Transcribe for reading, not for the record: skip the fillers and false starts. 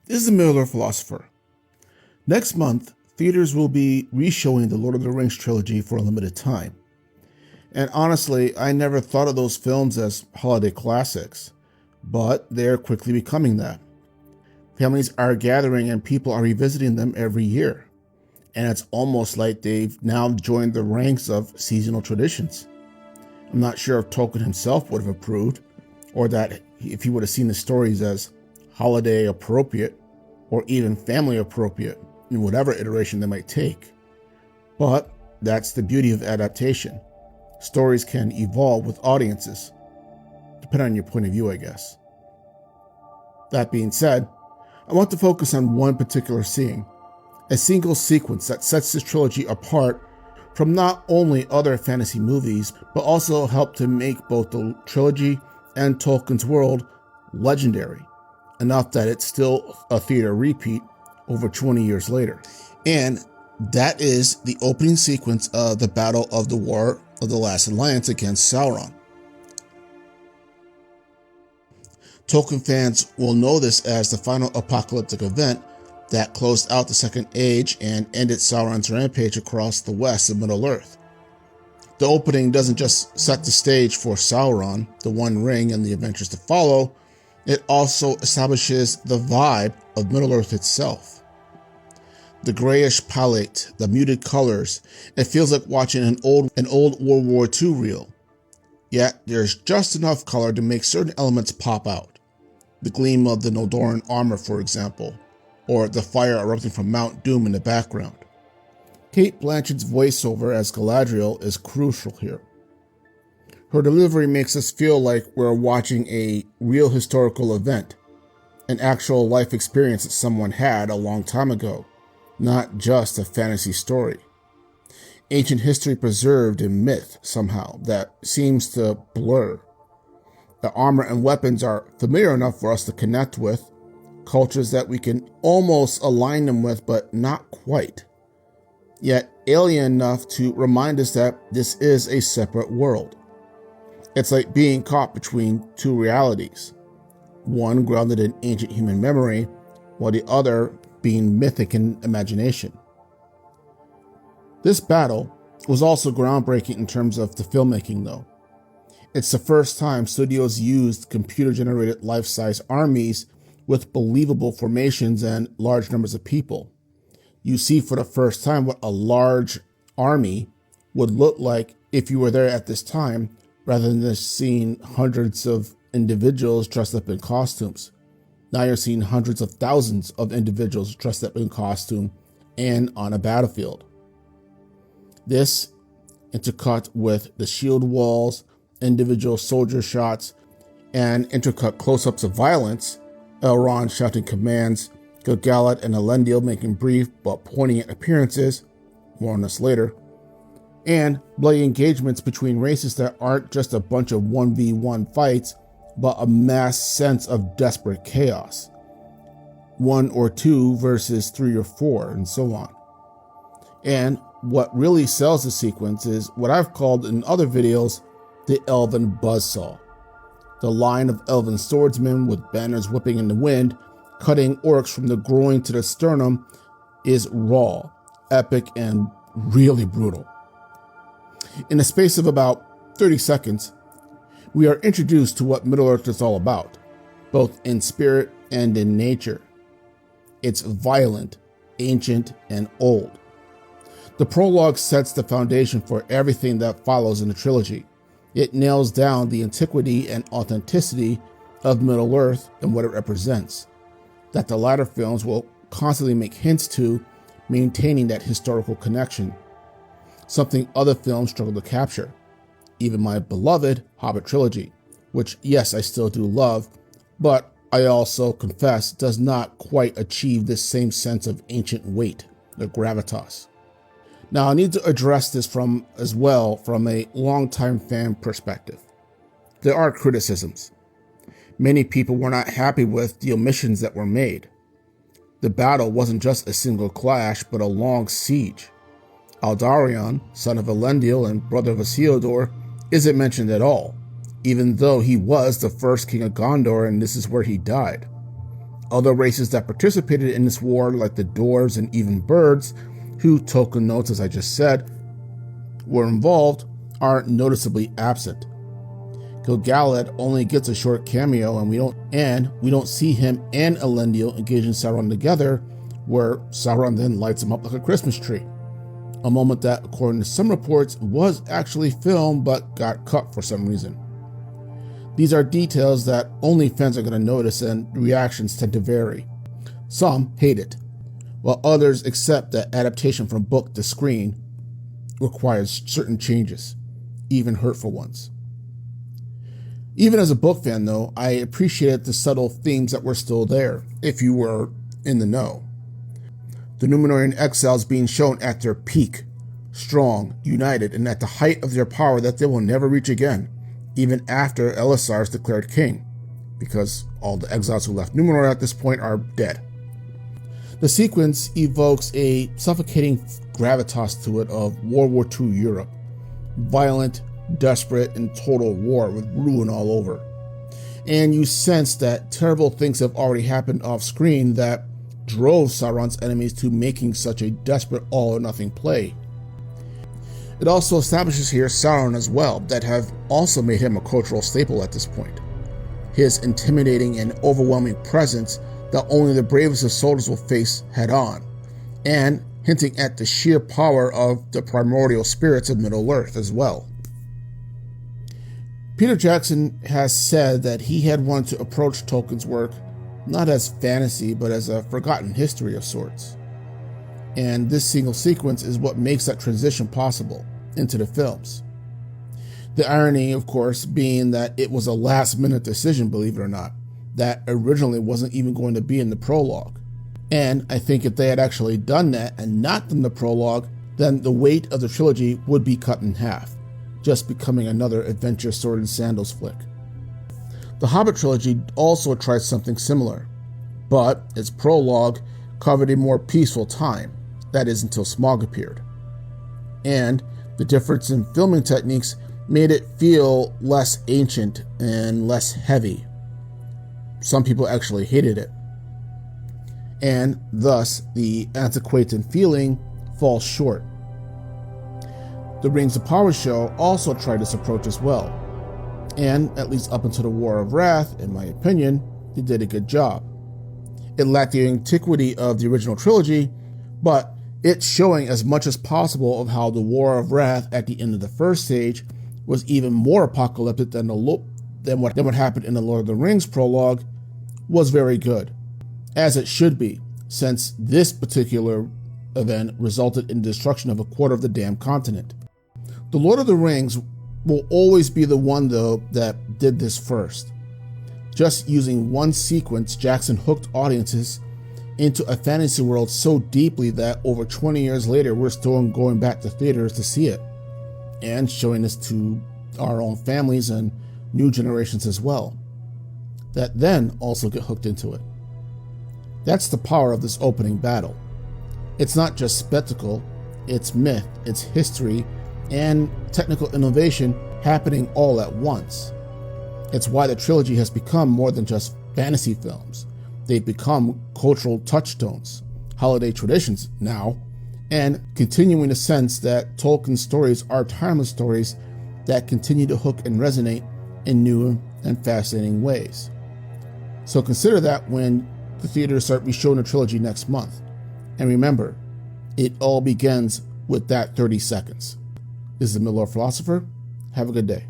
This is the Middle-earth Philosopher. Next month, theaters will be re-showing the Lord of the Rings trilogy for a limited time. And honestly, I never thought of those films as holiday classics, but they're quickly becoming that. Families are gathering and people are revisiting them every year. And it's almost like they've now joined the ranks of seasonal traditions. I'm not sure if Tolkien himself would have approved, or that if he would have seen the stories as holiday appropriate, or even family appropriate, in whatever iteration they might take. But that's the beauty of adaptation. Stories can evolve with audiences, depending on your point of view, I guess. That being said, I want to focus on one particular scene, a single sequence that sets this trilogy apart from not only other fantasy movies, but also helped to make both the trilogy and Tolkien's world legendary, enough that it's still a theater repeat over 20 years later. And that is the opening sequence of the Battle of the War of the Last Alliance against Sauron. Tolkien fans will know this as the final apocalyptic event that closed out the Second Age and ended Sauron's rampage across the west of Middle-earth. The opening doesn't just set the stage for Sauron, the One Ring, and the adventures to follow, it also establishes the vibe of Middle-earth itself. The grayish palette, the muted colors, it feels like watching an old World War II reel. Yet there's just enough color to make certain elements pop out. The gleam of the Noldoran armor, for example, or the fire erupting from Mount Doom in the background. Cate Blanchett's voiceover as Galadriel is crucial here. Her delivery makes us feel like we're watching a real historical event, an actual life experience that someone had a long time ago, not just a fantasy story. Ancient history preserved in myth somehow that seems to blur. The armor and weapons are familiar enough for us to connect with, cultures that we can almost align them with, but not quite. Yet alien enough to remind us that this is a separate world. It's like being caught between two realities, one grounded in ancient human memory, while the other being mythic in imagination. This battle was also groundbreaking in terms of the filmmaking, though. It's the first time studios used computer-generated life-size armies with believable formations and large numbers of people. You see for the first time what a large army would look like if you were there at this time, rather than just seeing hundreds of individuals dressed up in costumes. Now you're seeing hundreds of thousands of individuals dressed up in costume and on a battlefield. This, intercut with the shield walls, individual soldier shots, and intercut close-ups of violence, Elrond shouting commands, Gil-galad and Elendil making brief but poignant appearances, more on this later, and bloody engagements between races that aren't just a bunch of 1v1 fights, but a mass sense of desperate chaos. 1 or 2 versus 3 or 4, and so on. And what really sells the sequence is what I've called in other videos the Elven buzzsaw. The line of elven swordsmen with banners whipping in the wind, cutting orcs from the groin to the sternum, is raw, epic, and really brutal. In the space of about 30 seconds, we are introduced to what Middle-earth is all about, both in spirit and in nature. It's violent, ancient, and old. The prologue sets the foundation for everything that follows in the trilogy. It nails down the antiquity and authenticity of Middle-earth and what it represents, that the latter films will constantly make hints to, maintaining that historical connection, something other films struggle to capture. Even my beloved Hobbit trilogy, which yes, I still do love, but I also confess does not quite achieve this same sense of ancient weight, the gravitas. Now, I need to address this from a longtime fan perspective. There are criticisms. Many people were not happy with the omissions that were made. The battle wasn't just a single clash, but a long siege. Aldarion, son of Elendil and brother of Isildur, isn't mentioned at all, even though he was the first king of Gondor and this is where he died. Other races that participated in this war, like the dwarves and even birds, who Tolkien notes, as I just said, were involved, are noticeably absent. Gil-galad only gets a short cameo, and we don't see him and Elendil engaging Sauron together, where Sauron then lights him up like a Christmas tree. A moment that, according to some reports, was actually filmed but got cut for some reason. These are details that only fans are going to notice, and reactions tend to vary. Some hate it, while others accept that adaptation from book to screen requires certain changes, even hurtful ones. Even as a book fan, though, I appreciated the subtle themes that were still there, if you were in the know. The Númenórean exiles being shown at their peak, strong, united, and at the height of their power that they will never reach again, even after Elisar is declared king, because all the exiles who left Númenor at this point are dead. The sequence evokes a suffocating gravitas to it of World War II Europe, violent, desperate, and total war with ruin all over. And you sense that terrible things have already happened off screen that drove Sauron's enemies to making such a desperate all-or-nothing play. It also establishes here Sauron as well, that have also made him a cultural staple at this point. His intimidating and overwhelming presence that only the bravest of soldiers will face head-on, and hinting at the sheer power of the primordial spirits of Middle-earth as well. Peter Jackson has said that he had wanted to approach Tolkien's work not as fantasy, but as a forgotten history of sorts. And this single sequence is what makes that transition possible into the films. The irony, of course, being that it was a last-minute decision, believe it or not, that originally wasn't even going to be in the prologue. And I think if they had actually done that and not done the prologue, then the weight of the trilogy would be cut in half, just becoming another adventure sword and sandals flick. The Hobbit trilogy also tried something similar, but its prologue covered a more peaceful time, that is until Smaug appeared. And the difference in filming techniques made it feel less ancient and less heavy. Some people actually hated it. And thus, the antiquated feeling falls short. The Rings of Power show also tried this approach as well. And, at least up until the War of Wrath, in my opinion, they did a good job. It lacked the antiquity of the original trilogy, but it's showing as much as possible of how the War of Wrath at the end of the first stage was even more apocalyptic than what happened in the Lord of the Rings prologue was very good, as it should be, since this particular event resulted in the destruction of a quarter of the damn continent. The Lord of the Rings will always be the one, though, that did this first. Just using one sequence, Jackson hooked audiences into a fantasy world so deeply that over 20 years later, we're still going back to theaters to see it, and showing this to our own families and new generations as well, that then also get hooked into it. That's the power of this opening battle. It's not just spectacle, it's myth, it's history, and technical innovation happening all at once. It's why the trilogy has become more than just fantasy films. They've become cultural touchstones, holiday traditions now, and continuing the sense that Tolkien's stories are timeless stories that continue to hook and resonate in new and fascinating ways. So consider that when the theaters start re-showing the trilogy next month. And remember, it all begins with that 30 seconds. This is the Middle-earth Philosopher. Have a good day.